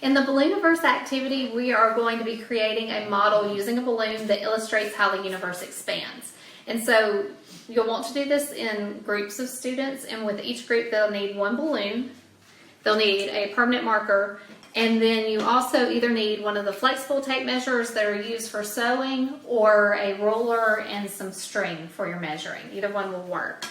In the Ballooniverse activity, we are going to be creating a model using a balloon that illustrates how the universe expands. And so you'll want to do this in groups of students, and with each group they'll need one balloon, they'll need a permanent marker, and then you also either need one of the flexible tape measures that are used for sewing or a ruler and some string for your measuring. Either one will work.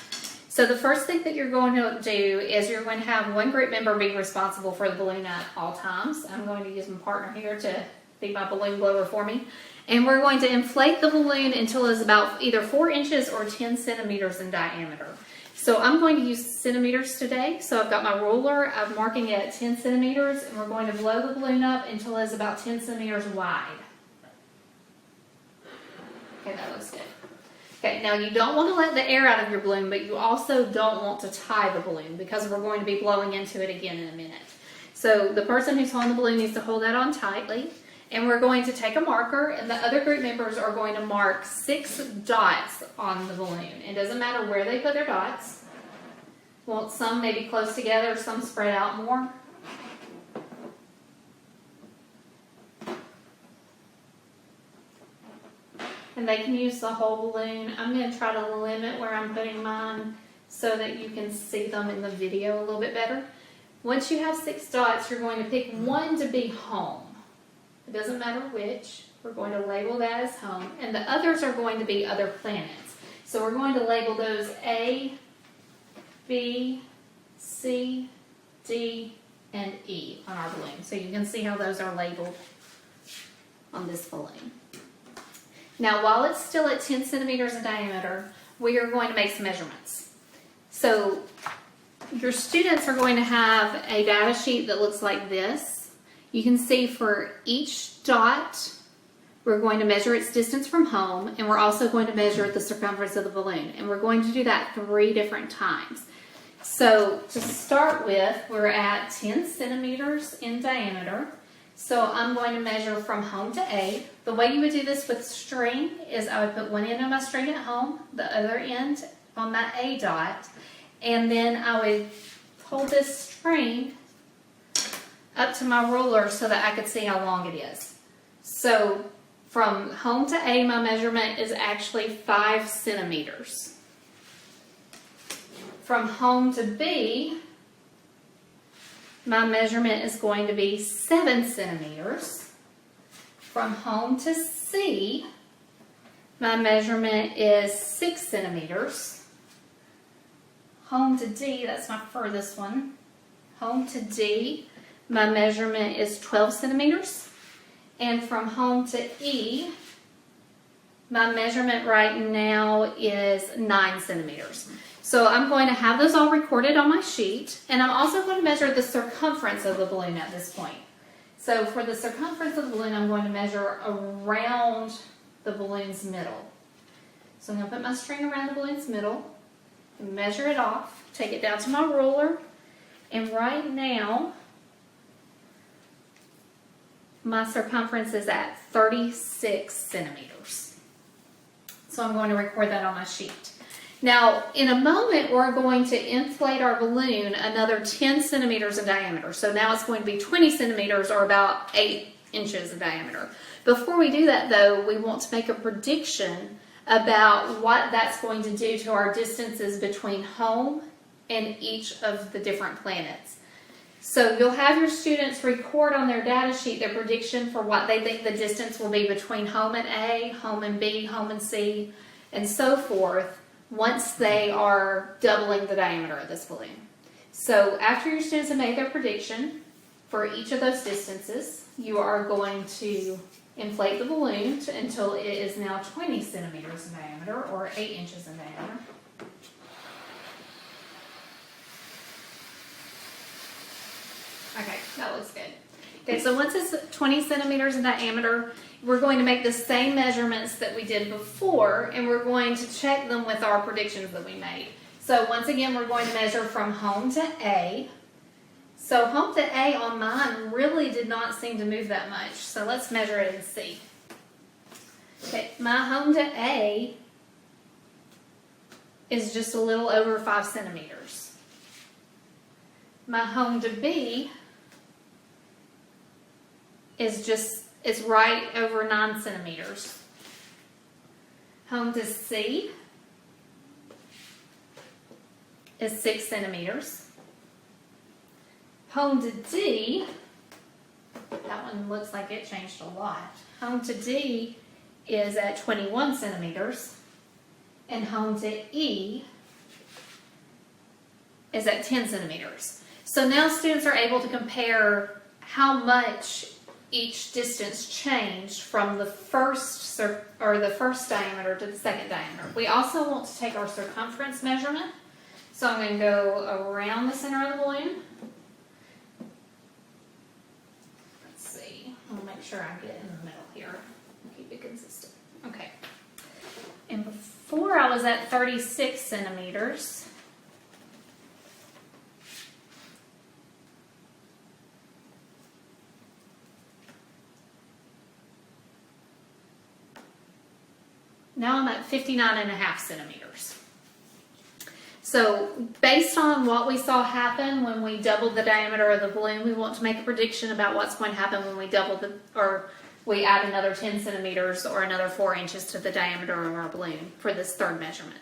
So the first thing that you're going to do is you're going to have one group member be responsible for the balloon at all times. I'm going to use my partner here to be my balloon blower for me. And we're going to inflate the balloon until it's about either 4 inches or 10 centimeters in diameter. So I'm going to use centimeters today. So I've got my ruler, I'm marking it at 10 centimeters, and we're going to blow the balloon up until it's about 10 centimeters wide. Okay, that looks good. Okay, now you don't want to let the air out of your balloon, but you also don't want to tie the balloon because we're going to be blowing into it again in a minute. So the person who's holding the balloon needs to hold that on tightly, and we're going to take a marker, and the other group members are going to mark 6 dots on the balloon. It doesn't matter where they put their dots. Well, some may be close together, some spread out more. And they can use the whole balloon. I'm going to try to limit where I'm putting mine so that you can see them in the video a little bit better. Once you have 6 dots, you're going to pick one to be home. It doesn't matter which. We're going to label that as home. And the others are going to be other planets. So we're going to label those A, B, C, D, and E on our balloon. So you can see how those are labeled on this balloon. Now, while it's still at 10 centimeters in diameter, we are going to make some measurements. So your students are going to have a data sheet that looks like this. You can see for each dot, we're going to measure its distance from home, and we're also going to measure the circumference of the balloon. And we're going to do that 3 different times. So to start with, we're at 10 centimeters in diameter. So I'm going to measure from home to A. The way you would do this with string is I would put one end of my string at home, the other end on my A dot, and then I would hold this string up to my ruler so that I could see how long it is. So from home to A, my measurement is actually 5 centimeters. From home to B, my measurement is going to be 7 centimeters. From home to C, my measurement is 6 centimeters. Home to D, that's my furthest one. Home to D, my measurement is 12 centimeters. And from home to E, my measurement right now is 9 centimeters. So I'm going to have those all recorded on my sheet, and I'm also going to measure the circumference of the balloon at this point. So for the circumference of the balloon, I'm going to measure around the balloon's middle. So I'm going to put my string around the balloon's middle, and measure it off, take it down to my ruler, and right now, my circumference is at 36 centimeters. So I'm going to record that on my sheet. Now, in a moment, we're going to inflate our balloon another 10 centimeters in diameter. So now it's going to be 20 centimeters or about 8 inches in diameter. Before we do that, though, we want to make a prediction about what that's going to do to our distances between home and each of the different planets. So you'll have your students record on their data sheet their prediction for what they think the distance will be between home and A, home and B, home and C, and so forth, once they are doubling the diameter of this balloon. So after your students have made their prediction for each of those distances, you are going to inflate the balloon until it is now 20 centimeters in diameter or 8 inches in diameter. Okay, that looks good. Okay, so once it's 20 centimeters in diameter, we're going to make the same measurements that we did before, and we're going to check them with our predictions that we made. So once again, we're going to measure from home to A. So home to A on mine really did not seem to move that much. So let's measure it and see. Okay, my home to A is just a little over 5 centimeters. My home to B is right over 9 centimeters. Home to C is 6 centimeters. Home to D, that one looks like it changed a lot. Home to D is at 21 centimeters. And home to E is at 10 centimeters. So now students are able to compare how much each distance changed from the first diameter to the second diameter. We also want to take our circumference measurement. So I'm going to go around the center of the balloon. Let's see. I'll make sure I get in the middle here. Keep it consistent. Okay. And before I was at 36 centimeters. Now I'm at 59.5 centimeters. So based on what we saw happen when we doubled the diameter of the balloon, we want to make a prediction about what's going to happen when we we add another 10 centimeters or another 4 inches to the diameter of our balloon for this third measurement.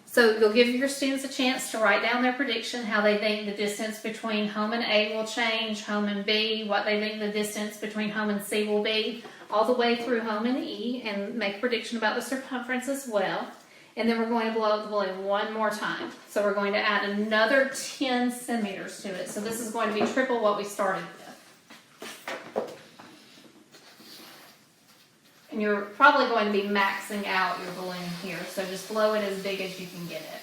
So you'll give your students a chance to write down their prediction, how they think the distance between home and A will change, home and B, what they think the distance between home and C will be, all the way through home and E, and make a prediction about the circumference as well. And then we're going to blow up the balloon one more time. So we're going to add another 10 centimeters to it. So this is going to be triple what we started with. And you're probably going to be maxing out your balloon here. So just blow it as big as you can get it.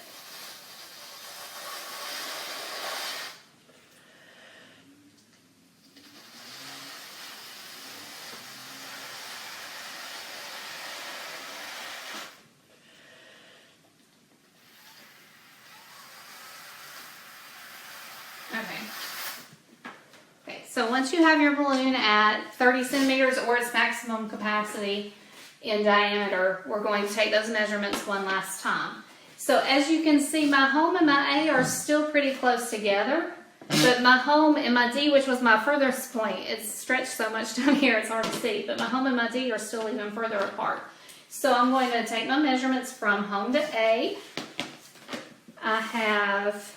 Okay, so once you have your balloon at 30 centimeters or its maximum capacity in diameter, we're going to take those measurements one last time. So as you can see, my home and my A are still pretty close together, but my home and my D, which was my furthest point, it's stretched so much down here it's hard to see, but my home and my D are still even further apart. So I'm going to take my measurements from home to A. I have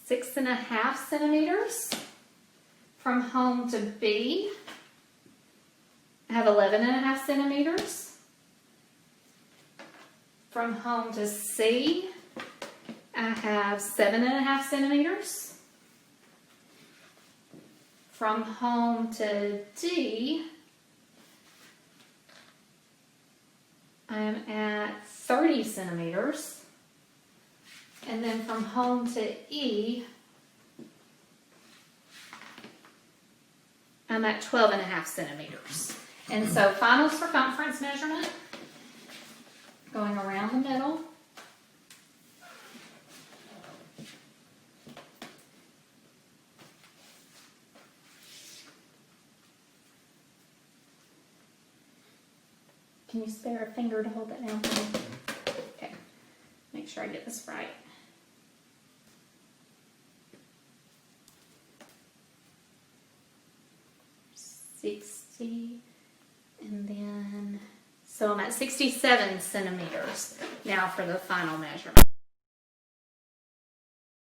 6.5 centimeters. From home to B, I have 11.5 centimeters. From home to C, I have 7.5 centimeters. From home to D, I'm at 30 centimeters. And then from home to E, I'm at 12.5 centimeters. And so final circumference measurement, going around the middle. Can you spare a finger to hold that down for me? Okay, make sure I get this right. 60, and then, so I'm at 67 centimeters now for the final measurement.